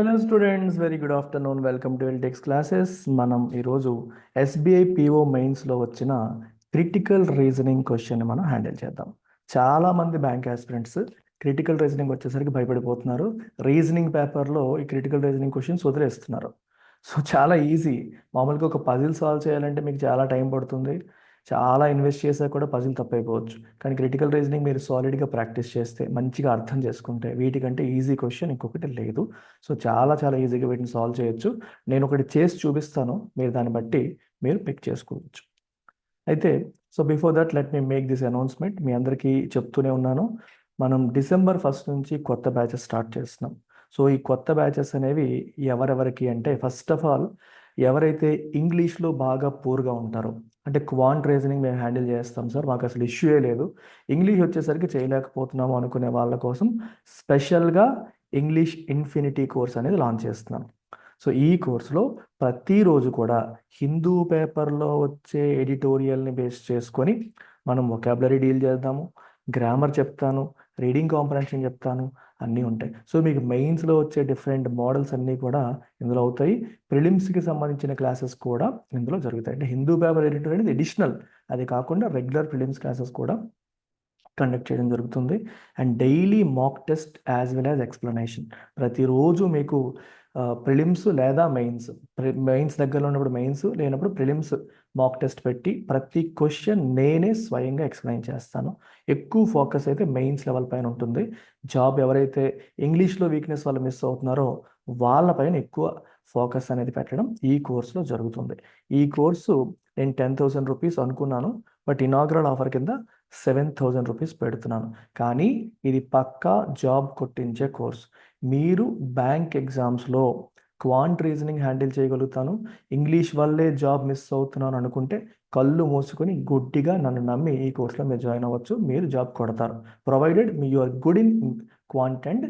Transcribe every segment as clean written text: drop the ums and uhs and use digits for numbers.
Hello students, very good afternoon. Welcome to ఎల్టెక్స్ classes. మనం ఈరోజు SBI PO మెయిన్స్లో వచ్చిన క్రిటికల్ రీజనింగ్ క్వశ్చన్ మనం హ్యాండిల్ చేద్దాం. చాలామంది బ్యాంక్ ఆస్పిరెంట్స్ క్రిటికల్ రీజనింగ్ వచ్చేసరికి భయపడిపోతున్నారు. రీజనింగ్ పేపర్లో ఈ క్రిటికల్ రీజనింగ్ క్వశ్చన్స్ వదిలేస్తున్నారు. సో చాలా ఈజీ. మామూలుగా ఒక పజిల్ సాల్వ్ చేయాలంటే మీకు చాలా టైం పడుతుంది. చాలా ఇన్వెస్ట్ చేసా కూడా పజిల్ తప్పైపోవచ్చు. కానీ క్రిటికల్ రీజనింగ్ మీరు సాలిడ్గా ప్రాక్టీస్ చేస్తే, మంచిగా అర్థం చేసుకుంటే, వీటికంటే ఈజీ క్వశ్చన్ ఇంకొకటి లేదు. సో చాలా చాలా ఈజీగా వీటిని సాల్వ్ చేయొచ్చు. నేను ఒకటి చేసి చూపిస్తాను, మీరు దాన్ని బట్టి మీరు పిక్ చేసుకోవచ్చు. అయితే so before that let me make this announcement. మీ అందరికీ చెప్తూనే ఉన్నాను, మనం December 1 నుంచి కొత్త బ్యాచెస్ స్టార్ట్ చేస్తున్నాం. సో ఈ కొత్త బ్యాచెస్ అనేవి ఎవరెవరికి అంటే, ఫస్ట్ ఆఫ్ ఆల్ ఎవరైతే ఇంగ్లీష్లో బాగా పూర్గా ఉంటారో, అంటే క్వాంట్ రీజనింగ్ మేము హ్యాండిల్ చేస్తాం సార్, మాకు అసలు ఇష్యూయే లేదు, ఇంగ్లీష్ వచ్చేసరికి చేయలేకపోతున్నాము అనుకునే వాళ్ళ కోసం స్పెషల్గా ఇంగ్లీష్ ఇన్ఫినిటీ కోర్స్ అనేది లాంచ్ చేస్తున్నాం. సో ఈ కోర్సులో ప్రతిరోజు కూడా హిందూ పేపర్లో వచ్చే ఎడిటోరియల్ని బేస్ చేసుకొని మనం వొకాబులరీ డీల్ చేద్దాము, గ్రామర్ చెప్తాను, రీడింగ్ కాంప్రహెన్షన్ చెప్తాను, అన్నీ ఉంటాయి. సో మీకు మెయిన్స్లో వచ్చే డిఫరెంట్ మోడల్స్ అన్నీ కూడా ఇందులో అవుతాయి. ప్రిలిమ్స్కి సంబంధించిన క్లాసెస్ కూడా ఇందులో జరుగుతాయి. అంటే హిందూ పేపర్ ఎడిటర్ అనేది ఎడిషనల్, అది కాకుండా రెగ్యులర్ ప్రిలిమ్స్ క్లాసెస్ కూడా కండక్ట్ చేయడం జరుగుతుంది. And daily mock test as well as explanation. ప్రతిరోజు మీకు ప్రిలిమ్స్ లేదా మెయిన్స్ దగ్గరలో ఉన్నప్పుడు మెయిన్స్, లేనప్పుడు ప్రిలిమ్స్ మాక్ టెస్ట్ పెట్టి ప్రతి క్వశ్చన్ నేనే స్వయంగా ఎక్స్ప్లెయిన్ చేస్తాను. ఎక్కువ ఫోకస్ అయితే మెయిన్స్ లెవెల్ పైన ఉంటుంది. జాబ్ ఎవరైతే ఇంగ్లీష్లో వీక్నెస్ వాళ్ళు మిస్ అవుతున్నారో వాళ్ళపైన ఎక్కువ ఫోకస్ అనేది పెట్టడం ఈ కోర్సులో జరుగుతుంది. ఈ కోర్సు నేను 10,000 రూపీస్ అనుకున్నాను, బట్ ఇనాగ్రల్ ఆఫర్ కింద 7,000 రూపీస్ పెడుతున్నాను. కానీ ఇది పక్కా జాబ్ కొట్టించే కోర్స్. మీరు బ్యాంక్ ఎగ్జామ్స్లో క్వాంట్ రీజనింగ్ హ్యాండిల్ చేయగలుగుతాను, ఇంగ్లీష్ వల్లే జాబ్ మిస్ అవుతున్నాను అనుకుంటే కళ్ళు మూసుకొని గుడ్డిగా నన్ను నమ్మి ఈ కోర్సులో మీరు జాయిన్ అవ్వచ్చు, మీరు జాబ్ కొడతారు. Provided you are good in quant and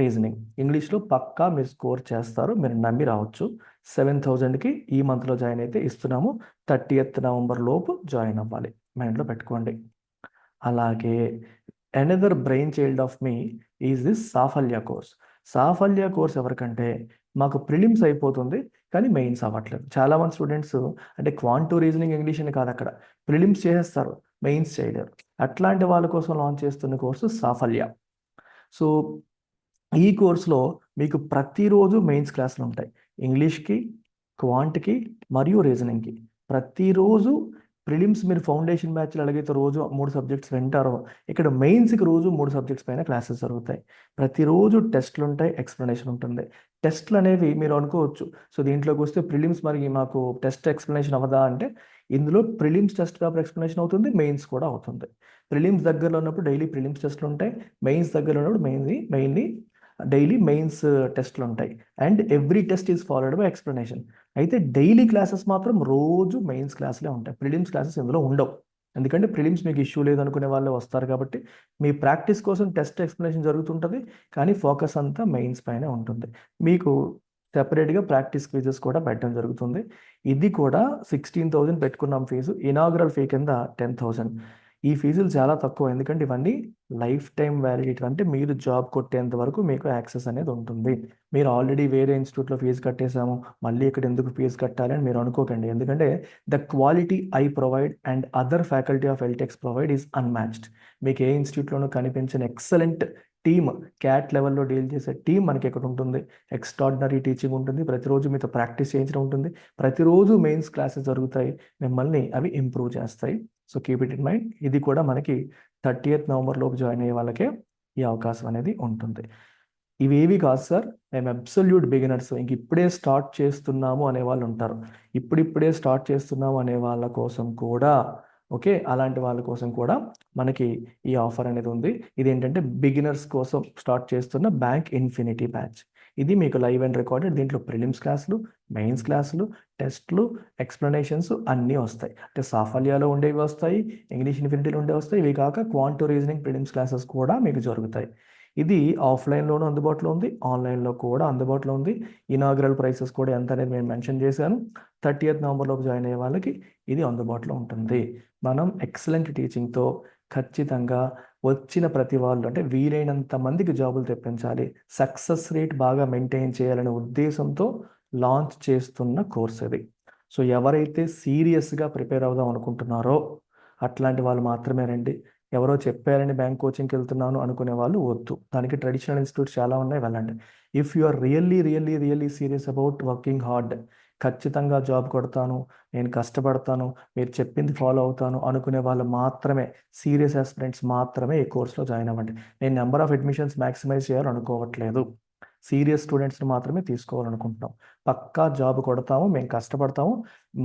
reasoning. ఇంగ్లీష్లో పక్కా మీరు స్కోర్ చేస్తారు, మీరు నమ్మి రావచ్చు. 7,000కి ఈ మంత్లో జాయిన్ అయితే ఇస్తున్నాము. 30th నవంబర్ లోపు జాయిన్ అవ్వాలి, మైండ్లో పెట్టుకోండి. అలాగే another brain child of me is this Saphalya course. Saphalya course ఎవరికంటే, మాకు ప్రిలిమ్స్ అయిపోతుంది కానీ మెయిన్స్ అవ్వట్లేదు. చాలామంది స్టూడెంట్స్ అంటే క్వాంటు రీజనింగ్ ఇంగ్లీష్ అని కాదు, అక్కడ ప్రిలిమ్స్ చేసేస్తారు, మెయిన్స్ చేయలేరు. అట్లాంటి వాళ్ళ కోసం లాంచ్ చేస్తున్న కోర్సు సాఫల్య. సో ఈ కోర్సులో మీకు ప్రతిరోజు మెయిన్స్ క్లాసులు ఉంటాయి. ఇంగ్లీష్కి, క్వాంట్కి మరియు రీజనింగ్కి. ప్రతిరోజు ప్రిలిమ్స్ మీరు ఫౌండేషన్ బ్యాచ్లు ఎలాగైతే రోజు 3 సబ్జెక్ట్స్ వింటారో, ఇక్కడ మెయిన్స్కి రోజు 3 సబ్జెక్ట్స్ పైన క్లాసెస్ జరుగుతాయి. ప్రతిరోజు టెస్ట్లు ఉంటాయి, ఎక్స్ప్లెనేషన్ ఉంటుంది. టెస్ట్లు అనేవి మీరు అనుకోవచ్చు, సో దీంట్లోకి వస్తే ప్రిలిమ్స్ మరి మాకు టెస్ట్ ఎక్స్ప్లెనేషన్ అవ్వదా అంటే, ఇందులో ప్రిలిమ్స్ టెస్ట్ పేపర్ ఎక్స్ప్లెనేషన్ అవుతుంది, మెయిన్స్ కూడా అవుతుంది. ప్రిలిమ్స్ దగ్గరలో ఉన్నప్పుడు డైలీ ప్రిలిమ్స్ టెస్ట్లు ఉంటాయి, మెయిన్స్ దగ్గరలో ఉన్నప్పుడు మెయిన్లీ డైలీ మెయిన్స్ టెస్ట్లు ఉంటాయి. And every test is followed by explanation. అయితే డైలీ క్లాసెస్ మాత్రం రోజు మెయిన్స్ క్లాసులే ఉంటాయి, ప్రిలిమ్స్ క్లాసెస్ ఇందులో ఉండవు. ఎందుకంటే ప్రిలిమ్స్ మీకు ఇష్యూ లేదనుకునే వాళ్ళే వస్తారు కాబట్టి మీ ప్రాక్టీస్ కోసం టెస్ట్ ఎక్స్ప్లెనేషన్ జరుగుతుంటుంది, కానీ ఫోకస్ అంతా మెయిన్స్ పైనే ఉంటుంది. మీకు సెపరేట్గా ప్రాక్టీస్ క్విజెస్ కూడా పెట్టడం జరుగుతుంది. ఇది కూడా 16,000 పెట్టుకున్నాం ఫీజు, ఇనాగ్రల్ ఫీ కింద 10,000. ఈ ఫీజులు చాలా తక్కువ, ఎందుకంటే ఇవన్నీ లైఫ్ టైం వ్యాలిడిటీ, అంటే మీరు జాబ్ కొట్టేంత వరకు మీకు యాక్సెస్ అనేది ఉంటుంది. మీరు ఆల్రెడీ వేరే ఇన్స్టిట్యూట్లో ఫీజు కట్టేశాము, మళ్ళీ ఇక్కడ ఎందుకు ఫీజు కట్టాలి అని మీరు అనుకోకండి. ఎందుకంటే the quality I provide and other faculty of ఎల్టెక్స్ provide is unmatched. మీకు ఏ ఇన్స్టిట్యూట్లోనూ కనిపించిన ఎక్సలెంట్ టీమ్, క్యాట్ లెవెల్లో డీల్ చేసే టీం మనకి ఇక్కడ ఉంటుంది. ఎక్స్ట్రాడినరీ టీచింగ్ ఉంటుంది, ప్రతిరోజు మీతో ప్రాక్టీస్ చేయించడం ఉంటుంది, ప్రతిరోజు మెయిన్స్ క్లాసెస్ జరుగుతాయి, మిమ్మల్ని అవి ఇంప్రూవ్ చేస్తాయి. So keep it in mind. ఇది కూడా మనకి 30th నవంబర్ లోపు జాయిన్ అయ్యే వాళ్ళకే ఈ అవకాశం అనేది ఉంటుంది. ఇవేవి కాదు సార్, మేము అబ్సల్యూట్ బిగినర్స్, ఇంక ఇప్పుడే స్టార్ట్ చేస్తున్నాము అనే వాళ్ళు ఉంటారు. ఇప్పుడిప్పుడే స్టార్ట్ చేస్తున్నాము అనే వాళ్ళ కోసం కూడా, ఓకే, అలాంటి వాళ్ళ కోసం కూడా మనకి ఈ ఆఫర్ అనేది ఉంది. ఇదేంటంటే బిగినర్స్ కోసం స్టార్ట్ చేస్తున్న బ్యాంక్ ఇన్ఫినిటీ బ్యాచ్. ఇది మీకు లైవ్ అండ్ రికార్డెడ్. దీంట్లో ప్రిలిమ్స్ క్లాసులు, మెయిన్స్ క్లాసులు, టెస్ట్లు, ఎక్స్ప్లెనేషన్స్ అన్నీ వస్తాయి. అంటే సాఫల్యాలో ఉండేవి వస్తాయి, ఇంగ్లీష్ ఇన్ఫినిటీలో ఉండేవి వస్తాయి. ఇవి కాక క్వాంటో రీజనింగ్ ప్రిలిమ్స్ క్లాసెస్ కూడా మీకు జరుగుతాయి. ఇది ఆఫ్లైన్లోనూ అందుబాటులో ఉంది, ఆన్లైన్లో కూడా అందుబాటులో ఉంది. ఇనాగ్రల్ ప్రైసెస్ కూడా ఎంత అనేది నేను మెన్షన్ చేశాను. 30th నవంబర్లోపు జాయిన్ అయ్యే వాళ్ళకి ఇది అందుబాటులో ఉంటుంది. మనం ఎక్సలెంట్ టీచింగ్తో ఖచ్చితంగా వచ్చిన ప్రతి వాళ్ళు అంటే వీలైనంత మందికి జాబులు తెప్పించాలి, సక్సెస్ రేట్ బాగా మెయింటైన్ చేయాలనే ఉద్దేశంతో లాంచ్ చేస్తున్న కోర్స్ ఇది. సో ఎవరైతే సీరియస్గా ప్రిపేర్ అవుదాం అనుకుంటున్నారో అట్లాంటి వాళ్ళు మాత్రమే రండి. ఎవరో చెప్పారని బ్యాంక్ కోచింగ్కి వెళ్తున్నాను అనుకునే వాళ్ళు వద్దు. దానికి ట్రెడిషనల్ ఇన్స్టిట్యూట్స్ చాలా ఉన్నాయి, వెళ్ళండి. If you are really serious about working hard, ఖచ్చితంగా జాబ్ కొడతాను, నేను కష్టపడతాను, మీరు చెప్పింది ఫాలో అవుతాను అనుకునే వాళ్ళు మాత్రమే, సీరియస్ ఆస్పిరెంట్స్ మాత్రమే ఈ కోర్సులో జాయిన్ అవ్వండి. నేను నెంబర్ ఆఫ్ అడ్మిషన్స్ మ్యాక్సిమైజ్ చేయాలనుకోవట్లేదు, సీరియస్ స్టూడెంట్స్ని మాత్రమే తీసుకోవాలనుకుంటున్నాం. పక్కా జాబ్ కొడతాము, మేము కష్టపడతాము.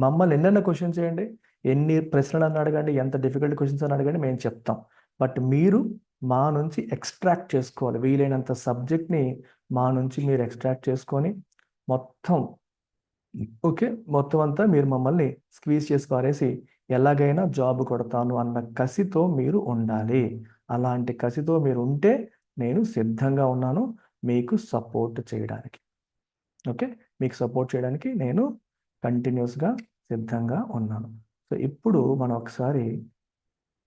మమ్మల్ని ఎన్నెన్న క్వశ్చన్ చేయండి, ఎన్ని ప్రశ్నలు అని అడగండి, ఎంత డిఫికల్ట్ క్వశ్చన్స్ అని అడగండి, మేము చెప్తాం. బట్ మీరు మా నుంచి ఎక్స్ట్రాక్ట్ చేసుకోవాలి, వీలైనంత సబ్జెక్ట్ని మా నుంచి మీరు ఎక్స్ట్రాక్ట్ చేసుకొని మొత్తం ఓకే మొత్తం అంతా మీరు మమ్మల్ని స్క్వీజ్ చేసి పారేసి ఎలాగైనా జాబ్ కొడతాను అన్న కసితో మీరు ఉండాలి. అలాంటి కసితో మీరు ఉంటే నేను సిద్ధంగా ఉన్నాను మీకు సపోర్ట్ చేయడానికి. ఓకే, మీకు సపోర్ట్ చేయడానికి నేను కంటిన్యూస్గా సిద్ధంగా ఉన్నాను. సో ఇప్పుడు మనం ఒకసారి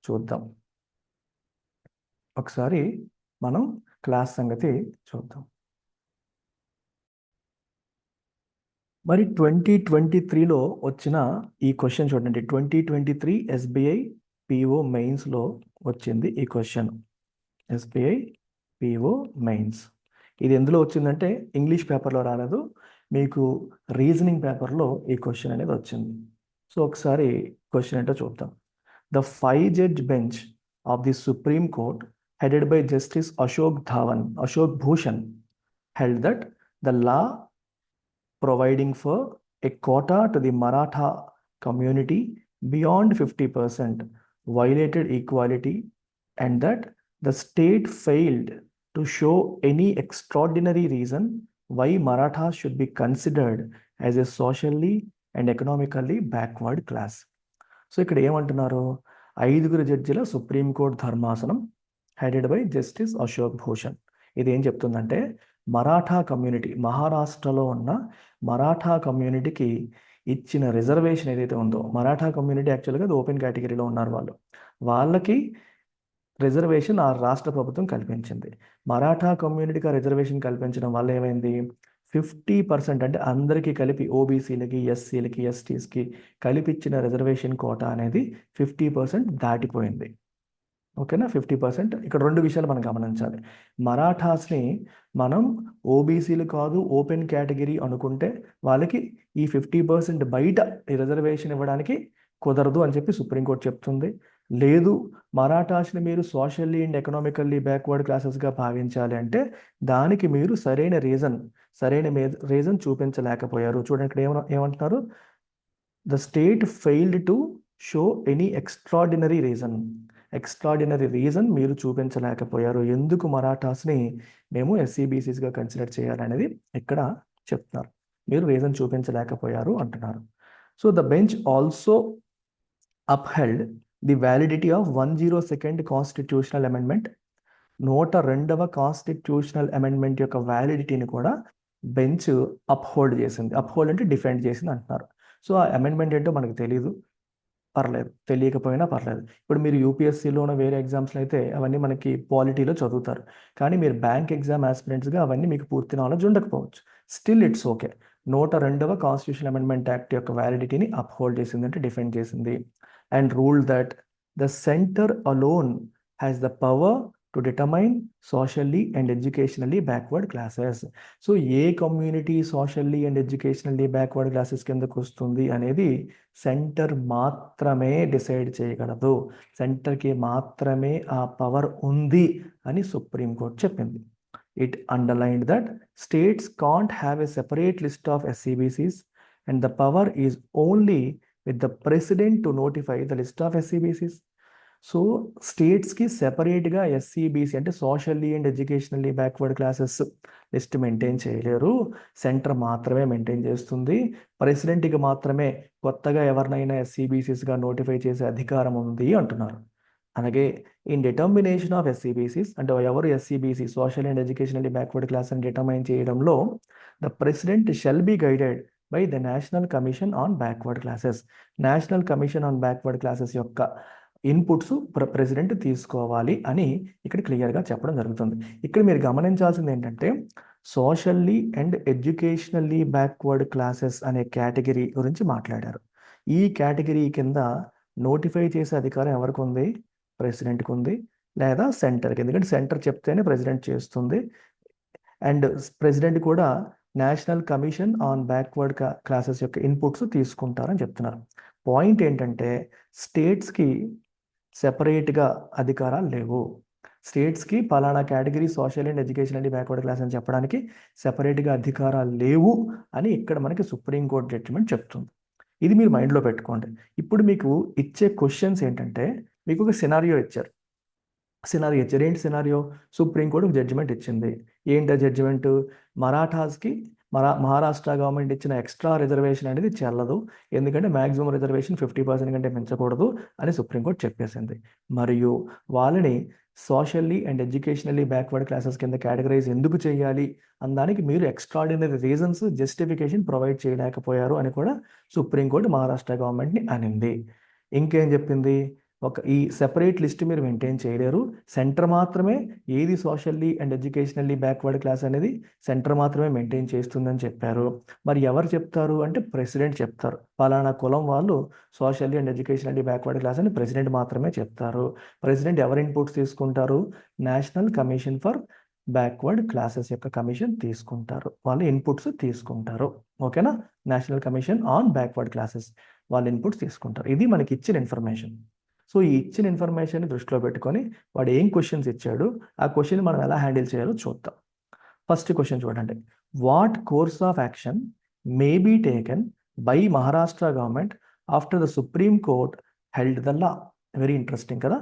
చూద్దాం, ఒకసారి మనం క్లాస్ సంగతి చూద్దాం. మరి 2023లో వచ్చిన ఈ క్వశ్చన్ చూడండి. 2023 ఎస్బీఐ పిఓ మెయిన్స్లో వచ్చింది ఈ క్వశ్చన్. ఎస్బీఐ పిఓ మెయిన్స్ ఇది ఎందులో వచ్చిందంటే ఇంగ్లీష్ పేపర్లో రాలేదు, మీకు రీజనింగ్ పేపర్లో ఈ క్వశ్చన్ అనేది వచ్చింది. సో ఒకసారి క్వశ్చన్ ఏంటో చూద్దాం. The 5 judge bench of the supreme court headed by Justice Ashok Bhushan held that the law providing for a quota to the Maratha community beyond 50% violated equality, and that the state failed to show any extraordinary reason why Marathas should be considered as a socially and economically backward class. So ఇక్కడ ఏమంటున్నారు, 5 జడ్జిల supreme court ధర్మాసనం headed by justice Ashok Bhushan ఇది ఏం చెప్తుందంటే, Maratha community, మహారాష్ట్రలో ఉన్న మరాఠా కమ్యూనిటీకి ఇచ్చిన రిజర్వేషన్ ఏదైతే ఉందో, మరాఠా కమ్యూనిటీ యాక్చువల్గా అది ఓపెన్ కేటగిరీలో ఉన్నారు వాళ్ళకి రిజర్వేషన్ ఆ రాష్ట్ర ప్రభుత్వం కల్పించింది. మరాఠా కమ్యూనిటీకి ఆ రిజర్వేషన్ కల్పించడం వల్ల ఏమైంది, 50% అంటే అందరికీ కలిపి ఓబీసీలకి, ఎస్సీలకి, ఎస్టీస్కి కలిపిచ్చిన రిజర్వేషన్ కోటా అనేది 50% దాటిపోయింది. ఓకేనా, 50%. ఇక్కడ 2 విషయాలు మనం గమనించాలి. మరాఠాస్ని మనం ఓబీసీలు కాదు ఓపెన్ కేటగిరీ అనుకుంటే వాళ్ళకి ఈ 50% బయట ఈ రిజర్వేషన్ ఇవ్వడానికి కుదరదు అని చెప్పి సుప్రీంకోర్టు చెప్తుంది. లేదు, మరాఠాస్ని మీరు సోషల్లీ అండ్ ఎకనామికల్లీ బ్యాక్వర్డ్ క్లాసెస్గా భావించాలి అంటే దానికి మీరు సరైన రీజన్ చూపించలేకపోయారు. చూడండి ఇక్కడ ఏమంటున్నారు, the state failed to show any extraordinary reason మీరు చూపించలేకపోయారు, ఎందుకు మరాఠాస్ని మేము ఎస్సీబీసీస్గా కన్సిడర్ చేయాలనేది ఇక్కడ చెప్తున్నారు, మీరు రీజన్ చూపించలేకపోయారు అంటున్నారు. So the bench also upheld the validity of 102nd constitutional amendment. 102వ కాన్స్టిట్యూషనల్ అమెండ్మెంట్ యొక్క వ్యాలిడిటీని కూడా బెంచ్ అప్హోల్డ్ చేసింది. అప్హోల్డ్ అంటే డిఫెండ్ చేసింది అంటున్నారు. సో ఆ అమెండ్మెంట్ ఏంటో మనకు తెలియదు, పర్లేదు, తెలియకపోయినా పర్లేదు. ఇప్పుడు మీరు యూపీఎస్సీలోనో వేరే ఎగ్జామ్స్లో అయితే అవన్నీ మనకి పాలిటీలో చదువుతారు, కానీ మీరు బ్యాంక్ ఎగ్జామ్ ఆస్పిరెంట్స్గా అవన్నీ మీకు పూర్తి నాలెడ్జ్ ఉండకపోవచ్చు. Still it's okay. 102వ కాన్స్టిట్యూషన్ అమెండ్మెంట్ యాక్ట్ యొక్క వ్యాలిడిటీని అప్హోల్డ్ చేసింది అంటే డిఫెండ్ చేసింది. And rule that the centre alone has the power to determine socially and educationally backward classes. So a community socially and educationally backward classes కిందకు వస్తుంది అనేది centre మాత్రమే డిసైడ్ చేయగలదు, సెంటర్కి మాత్రమే ఆ పవర్ ఉంది అని సుప్రీంకోర్టు చెప్పింది. It underlined that states can't have a separate list of SCBCs and the power is only with the president to notify the list of SCBCs. So స్టేట్స్కి సెపరేట్గా ఎస్సీబీసీ అంటే socially and educationally backward classes list maintain చేయలేరు, centre మాత్రమే maintain చేస్తుంది. ప్రెసిడెంట్కి మాత్రమే కొత్తగా ఎవరినైనా ఎస్సీబీసీస్గా నోటిఫై చేసే అధికారం ఉంది అంటున్నారు. అలాగే ఇన్ డిటర్మినేషన్ ఆఫ్ ఎస్సీబీసీస్ అంటే ఎవరు SC BC social and educationally backward class అని డిటర్మైన్ చేయడంలో the president shall be guided by the national commission on backward classes. National commission on backward classes యొక్క ఇన్పుట్స్ ప్రెసిడెంట్ తీసుకోవాలి అని ఇక్కడ క్లియర్గా చెప్పడం జరుగుతుంది. ఇక్కడ మీరు గమనించాల్సింది ఏంటంటే socially and educationally backward classes అనే కేటగిరీ గురించి మాట్లాడారు. ఈ కేటగిరీ కింద నోటిఫై చేసే అధికారం ఎవరికి ఉంది? ప్రెసిడెంట్కి ఉంది, లేదా సెంటర్కి. ఎందుకంటే సెంటర్ చెప్తేనే ప్రెసిడెంట్ చేస్తుంది. అండ్ ప్రెసిడెంట్ కూడా national commission on backward classes యొక్క ఇన్పుట్స్ తీసుకుంటారని చెప్తున్నారు. పాయింట్ ఏంటంటే స్టేట్స్కి సెపరేట్గా అధికారాలు లేవు. స్టేట్స్కి పలానా category social and education and backward class అని చెప్పడానికి సెపరేట్గా అధికారాలు లేవు అని ఇక్కడ మనకి సుప్రీంకోర్టు జడ్జిమెంట్ చెప్తుంది. ఇది మీరు మైండ్లో పెట్టుకోండి. ఇప్పుడు మీకు ఇచ్చే క్వశ్చన్స్ ఏంటంటే మీకు ఒక సినారియో ఇచ్చారు. ఏంటి సినారియో? సుప్రీంకోర్టు ఒక జడ్జిమెంట్ ఇచ్చింది. ఏంటి ఆ జడ్జిమెంట్? మరాఠాస్కి మహారాష్ట్ర గవర్నమెంట్ ఇచ్చిన ఎక్స్ట్రా రిజర్వేషన్ అనేది చెల్లదు, ఎందుకంటే మ్యాక్సిమం రిజర్వేషన్ 50% కంటే పెంచకూడదు అని సుప్రీంకోర్టు చెప్పేసింది. మరియు వాళ్ళని socially and educationally backward classes కింద కేటగరైజ్ ఎందుకు చేయాలి అన్నానికి మీరు ఎక్స్ట్రాడినరీ రీజన్స్ జస్టిఫికేషన్ ప్రొవైడ్ చేయలేకపోయారు అని కూడా సుప్రీంకోర్టు మహారాష్ట్ర గవర్నమెంట్ని అనింది. ఇంకేం చెప్పింది? ఈ సెపరేట్ లిస్ట్ మీరు మెయింటైన్ చేయలేరు, సెంటర్ మాత్రమే ఏది socially and educationally backward class అనేది సెంటర్ మాత్రమే మెయింటైన్ చేస్తుందని చెప్పారు. మరి ఎవరు చెప్తారు అంటే ప్రెసిడెంట్ చెప్తారు. పలానా కులం వాళ్ళు socially and educationally backward class అని ప్రెసిడెంట్ మాత్రమే చెప్తారు. ప్రెసిడెంట్ ఎవరి ఇన్పుట్స్ తీసుకుంటారు? National commission for backward classes యొక్క కమిషన్ తీసుకుంటారు, వాళ్ళు ఇన్పుట్స్ తీసుకుంటారు. ఓకేనా? National commission on backward classes వాళ్ళు ఇన్పుట్స్ తీసుకుంటారు. ఇది మనకి ఇచ్చిన ఇన్ఫర్మేషన్. సో ఈ ఇచ్చిన ఇన్ఫర్మేషన్ దృష్టిలో పెట్టుకొని వాడు ఏం క్వశ్చన్స్ ఇచ్చాడు, ఆ క్వశ్చన్ మనం ఎలా హ్యాండిల్ చేయాలో చూద్దాం. ఫస్ట్ క్వశ్చన్ చూడండి. What course of action may be taken by Maharashtra government after the supreme court held the law? Very interesting కదా.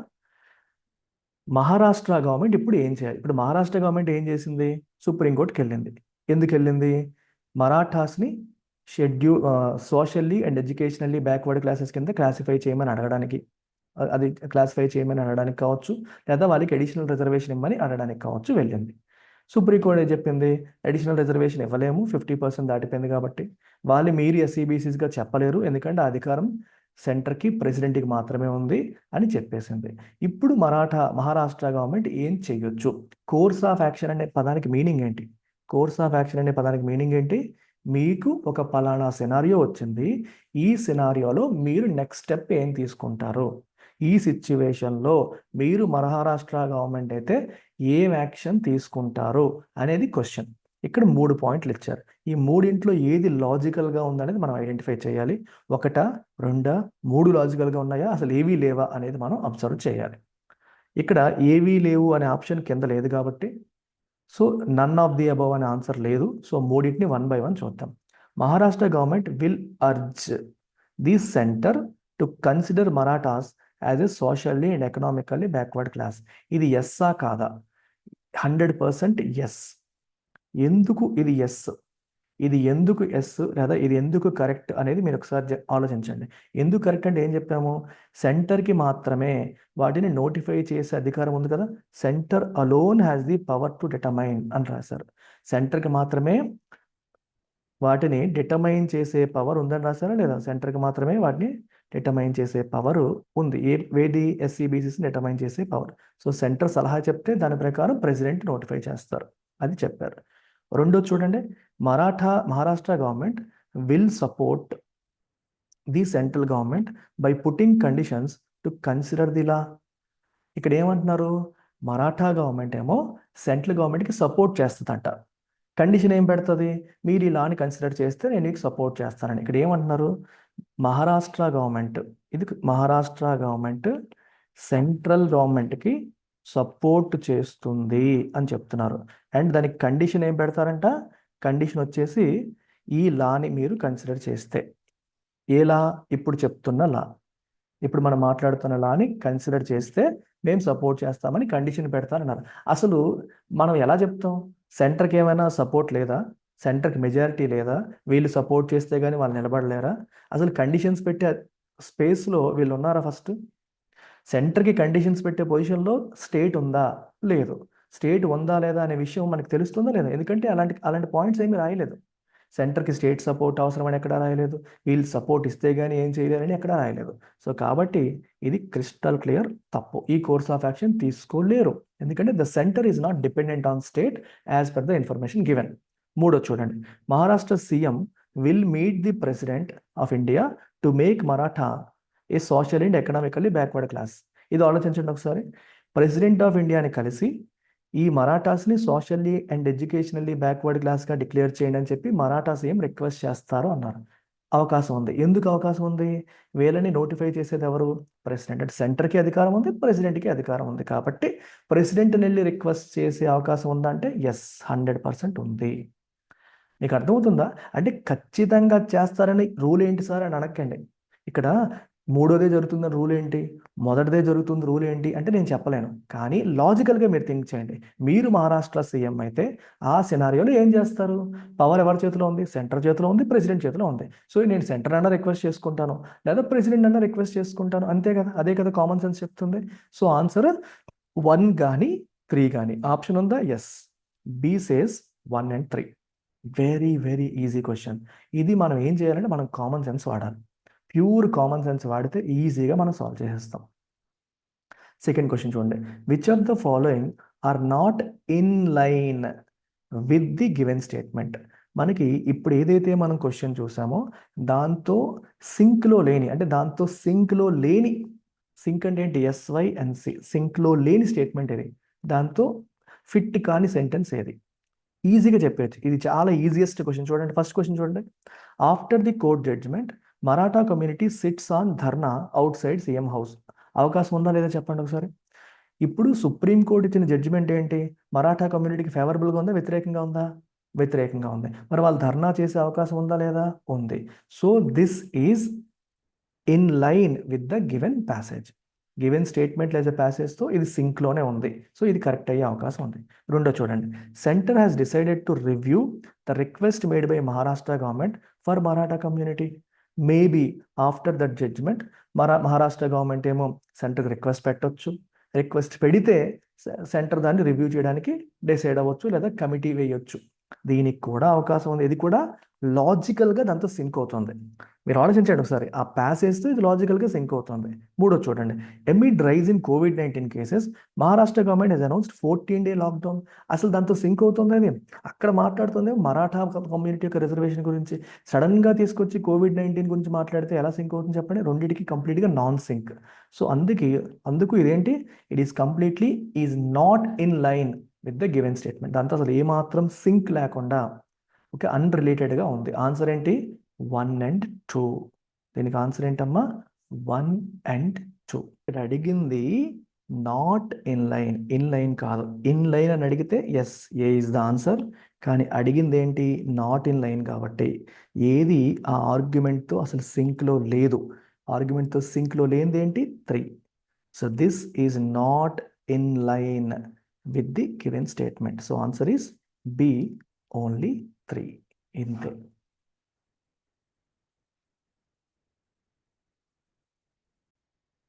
మహారాష్ట్ర గవర్నమెంట్ ఇప్పుడు ఏం చేయాలి? ఇప్పుడు మహారాష్ట్ర గవర్నమెంట్ ఏం చేసింది? సుప్రీంకోర్టుకి వెళ్ళింది. ఎందుకు వెళ్ళింది? మరాఠాస్ని socially and educationally backward classes కింద క్లాసిఫై చేయమని అడగడానికి, అది క్లాసిఫై చేయమని అనడానికి కావచ్చు, లేదా వాళ్ళకి అడిషనల్ రిజర్వేషన్ ఇవ్వమని అనడానికి కావచ్చు వెళ్ళింది. సుప్రీంకోర్టు ఏం చెప్పింది? అడిషనల్ రిజర్వేషన్ ఇవ్వలేము, 50% దాటిపోయింది కాబట్టి. వాళ్ళు మీరు ఎస్సీబీసీస్గా చెప్పలేరు, ఎందుకంటే ఆ అధికారం సెంటర్కి ప్రెసిడెంట్కి మాత్రమే ఉంది అని చెప్పేసింది. ఇప్పుడు మహారాష్ట్ర గవర్నమెంట్ ఏం చెయ్యొచ్చు? కోర్స్ ఆఫ్ యాక్షన్ అనే పదానికి మీనింగ్ ఏంటి? కోర్స్ ఆఫ్ యాక్షన్ అనే పదానికి మీనింగ్ ఏంటి? మీకు ఒక పలానా సినారియో వచ్చింది, ఈ సినారియోలో మీరు నెక్స్ట్ స్టెప్ ఏం తీసుకుంటారు? ఈ సిచ్యువేషన్లో మీరు మహారాష్ట్ర గవర్నమెంట్ అయితే ఏం యాక్షన్ తీసుకుంటారు అనేది క్వశ్చన్. ఇక్కడ 3 పాయింట్లు ఇచ్చారు. ఈ మూడింట్లో ఏది లాజికల్గా ఉందనేది మనం ఐడెంటిఫై చేయాలి. 1, 2, 3 లాజికల్గా ఉన్నాయా, అసలు ఏవీ లేవా అనేది మనం అబ్జర్వ్ చేయాలి. ఇక్కడ ఏవీ లేవు అనే ఆప్షన్ కింద లేదు కాబట్టి, so none of the above అనే ఆన్సర్ లేదు. సో మూడింటిని 1 by 1 చూద్దాం. Maharashtra government will urge the centre to consider Marathas as a socially and economically backward class. ఇది ఎస్సా కాదా? 100% ఎస్. ఎందుకు ఇది ఎస్? ఇది ఎందుకు ఎస్ లేదా ఇది ఎందుకు కరెక్ట్ అనేది మీరు ఒకసారి ఆలోచించండి. ఎందుకు కరెక్ట్ అంటే ఏం చెప్పాము? సెంటర్కి మాత్రమే వాటిని నోటిఫై చేసే అధికారం ఉంది కదా. Centre alone has the power to determine అని రాశారు. సెంటర్కి మాత్రమే వాటిని డిటర్మైన్ చేసే పవర్ ఉందని రాశారా లేదా? సెంటర్కి మాత్రమే వాటిని డిటర్మైన్ చేసే పవర్ ఉంది. వేది ఎస్సీబీసీస్ని డిటర్మైన్ చేసే పవర్. సో సెంటర్ సలహా చెప్తే దాని ప్రకారం ప్రెసిడెంట్ నోటిఫై చేస్తారు, అది చెప్పారు. రెండో చూడండి, Maharashtra government will support the central government by putting conditions to consider the law. ఇక్కడ ఏమంటున్నారు? మరాఠా గవర్నమెంట్ ఏమో సెంట్రల్ గవర్నమెంట్కి సపోర్ట్ చేస్తుందంట. కండిషన్ ఏం పెడుతుంది? మీరు ఈ లాని కన్సిడర్ చేస్తే నేను మీకు సపోర్ట్ చేస్తానని. ఇక్కడ ఏమంటున్నారు? మహారాష్ట్ర గవర్నమెంట్ సెంట్రల్ గవర్నమెంట్కి సపోర్ట్ చేస్తుంది అని చెప్తున్నారు. అండ్ దానికి కండిషన్ ఏం పెడతారంట? కండిషన్ వచ్చేసి ఈ లాని మీరు కన్సిడర్ చేస్తే. ఏ లా? ఇప్పుడు చెప్తున్న లా, ఇప్పుడు మనం మాట్లాడుతున్న లాని కన్సిడర్ చేస్తే మేము సపోర్ట్ చేస్తామని కండిషన్ పెడతారన్నారు. అసలు మనం ఎలా చెప్తాం? సెంటర్కి ఏమైనా సపోర్ట్ లేదా? సెంటర్కి మెజారిటీ లేదా? వీళ్ళు సపోర్ట్ చేస్తే కానీ వాళ్ళు నిలబడలేరా? అసలు కండిషన్స్ పెట్టే స్పేస్లో వీళ్ళు ఉన్నారా? ఫస్ట్ సెంటర్కి కండిషన్స్ పెట్టే పొజిషన్లో స్టేట్ ఉందా? లేదు. స్టేట్ ఉందా లేదా అనే విషయం మనకు తెలుస్తుందా లేదా? ఎందుకంటే అలాంటి పాయింట్స్ ఏమీ రాయలేదు. సెంటర్కి స్టేట్ సపోర్ట్ అవసరమని ఎక్కడా రాయలేదు, వీళ్ళు సపోర్ట్ ఇస్తే కానీ ఏం చేయలేరని ఎక్కడా రాయలేదు. సో కాబట్టి ఇది క్రిస్టల్ క్లియర్ తప్పు. ఈ కోర్స్ ఆఫ్ యాక్షన్ తీసుకోలేరు, ఎందుకంటే the centre is not dependent on state as per the information given. మూడో చూడండి, Maharashtra CM will meet the president of India to make Maratha A social and economically backward class. ఇది ఆలోచించండి ఒకసారి. President of ఇండియాని కలిసి ఈ మరాఠాస్ని సోషల్లీ అండ్ ఎడ్యుకేషనల్లీ బ్యాక్వర్డ్ క్లాస్గా declare చేయండి అని చెప్పి మరాఠాస్ ఏం రిక్వెస్ట్ చేస్తారు అన్నారు. అవకాశం ఉంది. ఎందుకు అవకాశం ఉంది? వీళ్ళని నోటిఫై చేసేది ఎవరు? ప్రెసిడెంట్. అంటే సెంటర్కి అధికారం ఉంది, ప్రెసిడెంట్కి అధికారం ఉంది. కాబట్టి ప్రెసిడెంట్ని వెళ్ళి రిక్వెస్ట్ చేసే అవకాశం ఉందా అంటే ఎస్, 100% ఉంది. మీకు అర్థమవుతుందా? అంటే ఖచ్చితంగా చేస్తారని రూల్ ఏంటి సార్ అని అడగండి. ఇక్కడ మూడోదే జరుగుతుందని రూల్ ఏంటి, మొదటిదే జరుగుతుంది రూల్ ఏంటి అంటే నేను చెప్పలేను. కానీ లాజికల్గా మీరు థింక్ చేయండి. మీరు మహారాష్ట్ర సీఎం అయితే ఆ సినారియోలో ఏం చేస్తారు? పవర్ ఎవరి చేతిలో ఉంది? సెంటర్ చేతిలో ఉంది, ప్రెసిడెంట్ చేతిలో ఉంది. సో నేను సెంటర్ అన్నా రిక్వెస్ట్ చేసుకుంటాను, లేదా ప్రెసిడెంట్ అన్నా రిక్వెస్ట్ చేసుకుంటాను, అంతే కదా. అదే కదా కామన్ సెన్స్ చెప్తుంది. సో ఆన్సర్ 1 కానీ 3 కానీ. ఆప్షన్ ఉందా? Yes. B says 1 and 3. Very very easy question. ఇది మనం ఏం చేయాలంటే మనం కామన్ సెన్స్ వాడాలి. ప్యూర్ కామన్ సెన్స్ వాడితే ఈజీగా మనం సాల్వ్ చేసేస్తాం. సెకండ్ క్వశ్చన్ చూడండి, which of the following are not in line with the given statement. మనకి ఇప్పుడు ఏదైతే మనం క్వశ్చన్ చూసామో దాంతో సింక్లో లేని, అంటే దాంతో సింక్లో లేని, సింక్ అంటే ఏంటి? SY and C. సింక్లో లేని స్టేట్మెంట్ ఇది. దాంతో ఫిట్ కాని సెంటెన్స్ ఏది? ఈజీగా చెప్పేది. ఇది చాలా ఈజియెస్ట్ క్వశ్చన్. చూడండి, ఫస్ట్ క్వశ్చన్ చూడండి. After the court judgment Maratha community sits on dharna outside CM house. అవకాశం ఉందా లేదా చెప్పండి ఒకసారి. ఇప్పుడు సుప్రీం కోర్టు ఇచ్చిన జడ్జిమెంట్ ఏంటి? మరాఠా కమ్యూనిటీకి ఫేవరబుల్గా ఉందా, వ్యతిరేకంగా ఉందా? వ్యతిరేకంగా ఉంది. మరి వాళ్ళు ధర్నా చేసే అవకాశం ఉందా లేదా? ఉంది. So this is in line with the given passage. Given statement లేదా ప్యాసేజ్తో ఇది సింక్లోనే ఉంది. సో ఇది కరెక్ట్ అయ్యే అవకాశం ఉంది. రెండో చూడండి, centre has decided to review the request made by Maharashtra government for Maratha community. Maybe after that judgment Maharashtra government ఏమో సెంటర్కి రిక్వెస్ట్ పెట్టవచ్చు. రిక్వెస్ట్ పెడితే సెంటర్ దాన్ని రివ్యూ చేయడానికి డిసైడ్ అవ్వచ్చు, లేదా కమిటీ వేయొచ్చు. దీనికి కూడా అవకాశం ఉంది. ఇది కూడా లాజికల్గా దాంతో సింక్ అవుతుంది. మీరు ఆలోచించండి ఒకసారి, ఆ ప్యాసేజ్తో ఇది లాజికల్గా సింక్ అవుతుంది. మూడో చూడండి, amid rise in COVID-19 cases Maharashtra government has announced 14-day lockdown. అసలు దాంతో సింక్ అవుతుంది. అది అక్కడ మాట్లాడుతుంది మరాఠా కమ్యూనిటీ యొక్క రిజర్వేషన్ గురించి. సడన్గా తీసుకొచ్చి COVID-19 గురించి మాట్లాడితే ఎలా సింక్ అవుతుంది చెప్పండి? రెండింటికి కంప్లీట్గా నాన్ సింక్. సో అందుకు ఇదేంటి? It is completely is not in line with the given statement. దాంతో అసలు ఏమాత్రం సింక్ లేకుండా ఓకే అన్రిలేటెడ్గా ఉంది. ఆన్సర్ ఏంటి? 1 and 2. దీనికి ఆన్సర్ ఏంటమ్మా? 1 and 2. ఇక్కడ అడిగింది not in line, in line కాదు. ఇన్ లైన్ అని అడిగితే yes, A is the answer. కానీ అడిగింది ఏంటి? Not in line. కాబట్టి ఏది ఆ ఆర్గ్యుమెంట్తో అసలు సింక్లో లేదు. ఆర్గ్యుమెంట్తో సింక్లో లేనిది ఏంటి? 3. So this is not in line with the given statement. So answer is B, only 3. ఇంతే.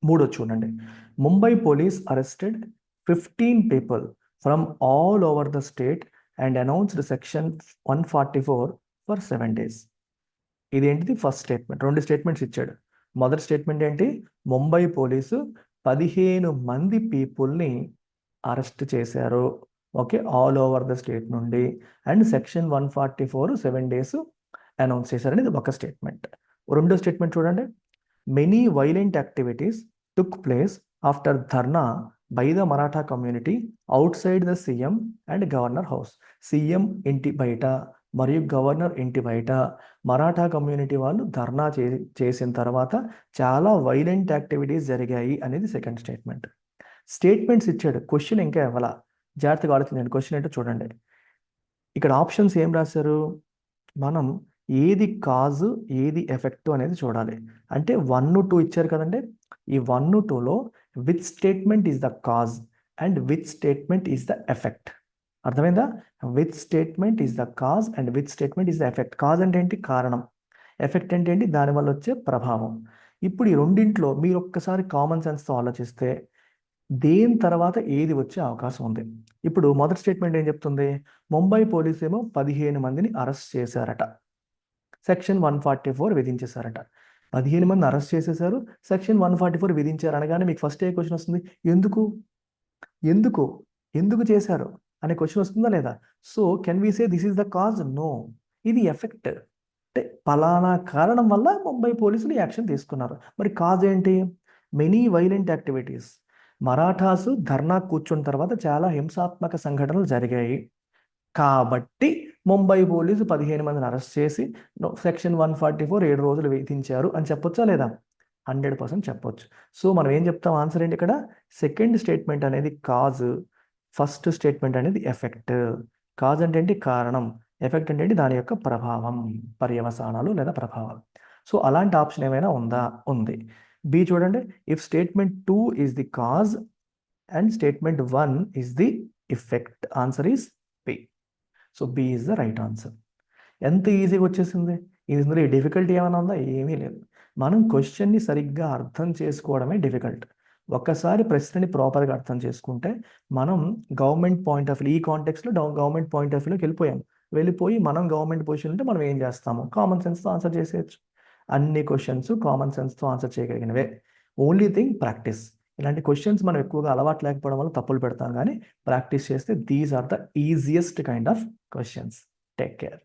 మూడో చూడండి, Mumbai police arrested 15 people from all over the state and announced section 144 for 7 days. ఇదేంటిది? First statement. 2 స్టేట్మెంట్స్ ఇచ్చాడు. మొదటి statement ఏంటి? Mumbai police 15 మంది పీపుల్ని arrest చేశారు. Okay, all over the state నుండి. అండ్ సెక్షన్ 144 7 days అనౌన్స్ చేశారని ఇది ఒక స్టేట్మెంట్. రెండో స్టేట్మెంట్ చూడండి, many violent activities took place after dharna by the Maratha community out side the CM and governor house. CM ఇంటి బయట మరియు గవర్నర్ ఇంటి బయట మరాఠా కమ్యూనిటీ వాళ్ళు ధర్నా చేసిన తర్వాత చాలా వైలెంట్ యాక్టివిటీస్ జరిగాయి అనేది సెకండ్ స్టేట్మెంట్. స్టేట్మెంట్స్ ఇచ్చాడు, క్వశ్చన్ ఇంకా ఇవ్వాల. జాగ్రత్తగా ఆలోచించండి. క్వశ్చన్ ఏంటో చూడండి. ఇక్కడ ఆప్షన్స్ ఏం రాశారు? మనం ఏది కాజ్ ఏది ఎఫెక్ట్ అనేది చూడాలి. అంటే 1, 2 ఇచ్చారు కదండి. ఈ 1, 2లో which statement is the cause and which statement is the effect. అర్థమైందా? Which statement is the cause and which statement is the effect. Cause అంటే ఏంటి? కారణం. ఎఫెక్ట్ అంటే ఏంటి? దానివల్ల వచ్చే ప్రభావం. ఇప్పుడు ఈ రెండింటిలో మీరు ఒక్కసారి కామన్ సెన్స్తో ఆలోచిస్తే దేని తర్వాత ఏది వచ్చే అవకాశం ఉంది? ఇప్పుడు మొదటి స్టేట్మెంట్ ఏం చెప్తుంది? ముంబై పోలీసు ఏమో 15 మందిని అరెస్ట్ చేశారట. సెక్షన్ 144 విధించేశారట. 15 మంది అరెస్ట్ చేసేశారు, సెక్షన్ 144 విధించారు అనగానే మీకు ఫస్ట్ ఏ క్వశ్చన్ వస్తుంది? ఎందుకు ఎందుకు ఎందుకు చేశారు అనే క్వశ్చన్ వస్తుందా లేదా? So can we say this is the cause? No, ఇది ఎఫెక్ట్. అంటే పలానా కారణం వల్ల ముంబై పోలీసులు యాక్షన్ తీసుకున్నారు. మరి కాజ్ ఏంటి? Many violent activities. Marathas dharna కూర్చున్న తర్వాత చాలా హింసాత్మక సంఘటనలు జరిగాయి కాబట్టి ముంబై పోలీసు 15 మందిని అరెస్ట్ చేసి సెక్షన్ 144 7 రోజులు విధించారు అని చెప్పొచ్చా లేదా? 100% చెప్పొచ్చు. సో మనం ఏం చెప్తాం? ఆన్సర్ ఏంటి ఇక్కడ? సెకండ్ స్టేట్మెంట్ అనేది కాజ్, ఫస్ట్ స్టేట్మెంట్ అనేది ఎఫెక్ట్. కాజ్ అంటే ఏంటి? కారణం. ఎఫెక్ట్ అంటే ఏంటి? దాని యొక్క ప్రభావం, పర్యవసానాలు లేదా ప్రభావాలు. సో అలాంటి ఆప్షన్ ఏమైనా ఉందా? ఉంది. బి చూడండి, if statement 2 is the cause and statement 1 is the effect, answer is B. So B is the right answer. ఎంత ఈజీగా వచ్చేసింది. ఇందులో డిఫికల్టీ ఏమైనా ఉందా? ఏమీ లేదు. మనం క్వశ్చన్ని సరిగ్గా అర్థం చేసుకోవడమే డిఫికల్ట్. ఒక్కసారి ప్రశ్నని ప్రాపర్గా అర్థం చేసుకుంటే మనం గవర్నమెంట్ పాయింట్ ఆఫ్ వ్యూ, ఈ కాంటెక్స్లో గవర్నమెంట్ పాయింట్ ఆఫ్ వ్యూలోకి వెళ్ళిపోయి మనం గవర్నమెంట్ పొజిషన్ ఉంటే మనం ఏం చేస్తాము? కామన్ సెన్స్తో ఆన్సర్ చేసేయచ్చు. అన్ని క్వశ్చన్స్ కామన్ సెన్స్తో ఆన్సర్ చేయగలిగినవే. Only thing practice. ఇలాంటి క్వశ్చన్స్ మనం ఎక్కువగా అలవాటు లేకపోవడం వల్ల తప్పులు పెడతాం, కానీ ప్రాక్టీస్ చేస్తే these are the easiest kind of questions. Take care.